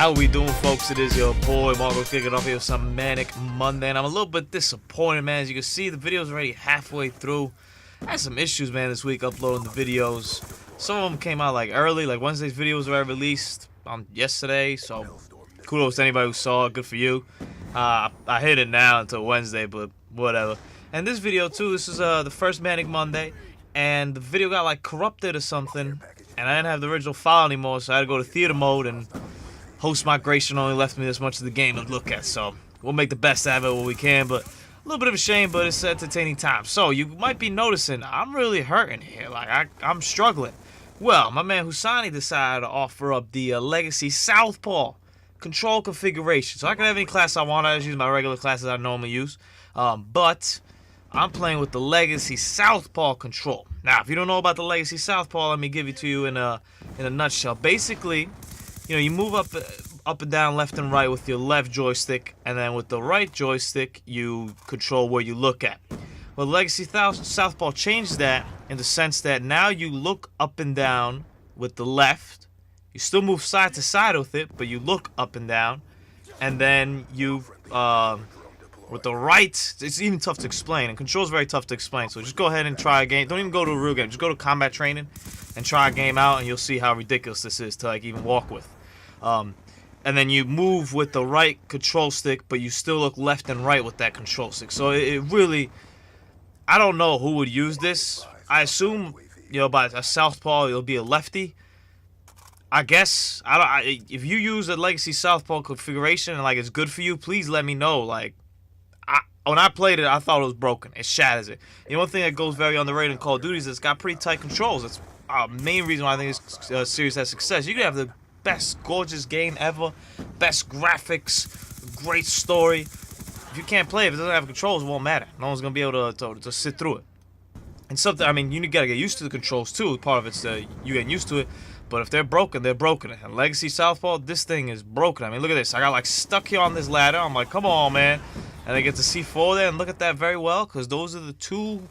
How we doing, folks? It is your boy Marco kicking off here with some Manic Monday, and I'm a little bit disappointed, man. As you can see, the video's already halfway through. I had some issues, man, this week uploading the videos. Some of them came out like early, like Wednesday's videos were released yesterday, so kudos to anybody who saw it. Good for you. I hit it now until Wednesday, but whatever. And this video too, this is the first Manic Monday, and the video got like corrupted or something, and I didn't have the original file anymore, so I had to go to theater mode, and host migration only left me this much of the game to look at, so we'll make the best out of it when we can. But a little bit of a shame, but it's entertaining time. So you might be noticing I'm really hurting here. Like I'm struggling. Well, my man Husani decided to offer up the Legacy Southpaw control configuration. So I can have any class I want. I just use my regular classes I normally use. But I'm playing with the Legacy Southpaw control. Now, if you don't know about the Legacy Southpaw, let me give it to you in a nutshell. Basically, you know, you move up and down, left and right with your left joystick, and then with the right joystick, you control where you look at. Well, Legacy Southpaw changed that in the sense that now you look up and down with the left. You still move side to side with it, but you look up and down, and then you with the right, it's even tough to explain, and control's very tough to explain, so just go ahead and try a game. Don't even go to a real game, just go to combat training and try a game out, and you'll see how ridiculous this is to like even walk with. And then you move with the right control stick, but you still look left and right with that control stick. So it really, I don't know who would use this. I assume, you know, by a Southpaw, it'll be a lefty. I guess, if you use the Legacy Southpaw configuration and like it's good for you, please let me know. Like, when I played it, I thought it was broken. It shatters it. You know, one thing that goes very underrated in Call of Duty is it's got pretty tight controls. That's main reason why I think this series has success. You can have the best gorgeous game ever, best graphics, great story. If you can't play it, if it doesn't have controls, it won't matter. No one's gonna be able to sit through it. And something, I mean, you gotta get used to the controls too. Part of it's you getting used to it. But if they're broken, they're broken. And Legacy Southpaw, this thing is broken. I mean, look at this. I got like stuck here on this ladder. I'm like, come on, man. And I get to C4 there and look at that very well, because those are the two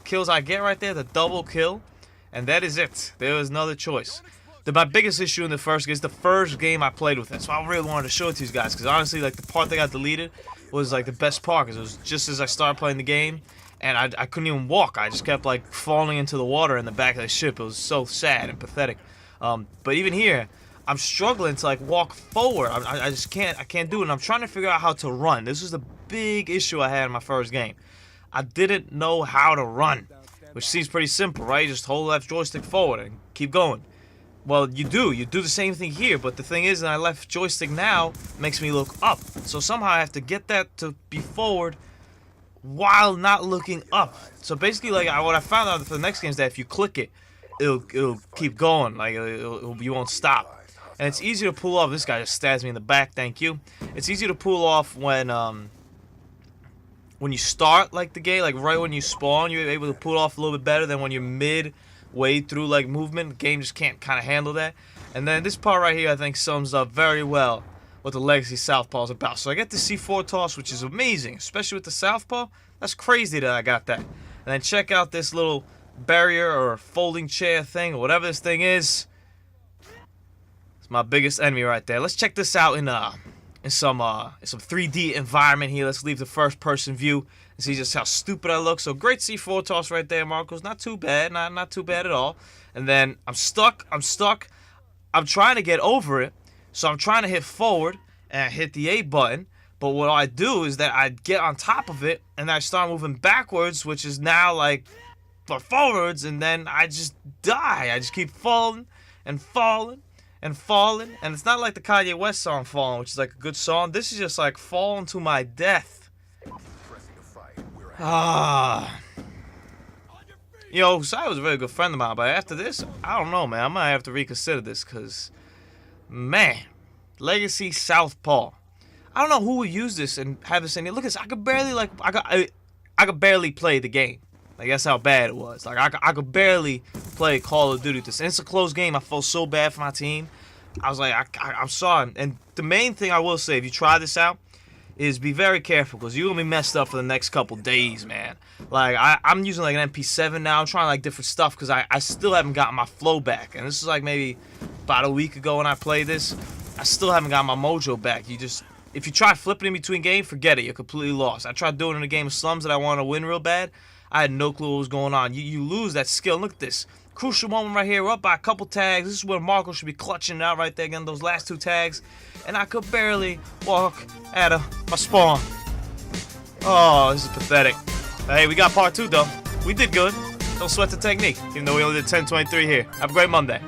kills I get right there, the double kill. And that is it. There is another choice. My biggest issue in the first game is the first game I played with it. So I really wanted to show it to you guys, because honestly, like the part that got deleted was like the best part, because it was just as I started playing the game, and I couldn't even walk. I just kept like falling into the water in the back of the ship. It was so sad and pathetic. But even here, I'm struggling to like walk forward. I just can't. I can't do it. And I'm trying to figure out how to run. This was the big issue I had in my first game. I didn't know how to run, which seems pretty simple, right? You just hold left joystick forward and keep going. Well, you do the same thing here, but the thing is that my left joystick now makes me look up. So somehow I have to get that to be forward while not looking up. So basically, like what I found out for the next game is that if you click it, it'll keep going, like you won't stop. And it's easy to pull off. This guy just stabs me in the back, thank you. It's easy to pull off when you start like the game, like right when you spawn, you're able to pull off a little bit better than when you're midway through like movement. The game just can't kind of handle that. And then this part right here, I think, sums up very well what the Legacy Southpaw is about. So I get the C4 toss, which is amazing, especially with the Southpaw. That's crazy that I got that. And then check out this little barrier or folding chair thing, or whatever this thing is. It's my biggest enemy right there. Let's check this out in some 3D environment here. Let's leave the first person view and see just how stupid I look. So great C4 toss right there, Marcos. Not too bad, not too bad at all. And then I'm stuck. I'm trying to get over it, so I'm trying to hit forward and I hit the A button. But what I do is that I get on top of it and I start moving backwards, which is now like forwards, and then I just die. I just keep falling and falling and falling, and it's not like the Kanye West song Falling, which is like a good song. This is just like falling to my death. You know, Sai was a very good friend of mine, but after this, I don't know, man. I might have to reconsider this, because, man, Legacy Southpaw. I don't know who would use this and have this in here. Look at this. I could barely, like, I could barely play the game. Like, that's how bad it was. Like, I could barely play Call of Duty. This. And it's a close game. I felt so bad for my team. I was like, I'm sorry. And the main thing I will say, if you try this out, is be very careful, because you're going to be messed up for the next couple days, man. Like, I'm using, like, an MP7 now. I'm trying, like, different stuff, because I still haven't gotten my flow back. And this is, like, maybe about a week ago when I played this. I still haven't got my mojo back. If you try flipping in between games, forget it. You're completely lost. I tried doing it in a game of Slums that I wanted to win real bad. I had no clue what was going on. You lose that skill. Look at this. Crucial moment right here. We're up by a couple tags. This is where Marco should be clutching it out right there again. Those last 2 tags. And I could barely walk out of my spawn. Oh, this is pathetic. Hey, we got part 2 though. We did good. Don't sweat the technique, even though we only did 10:23 here. Have a great Monday.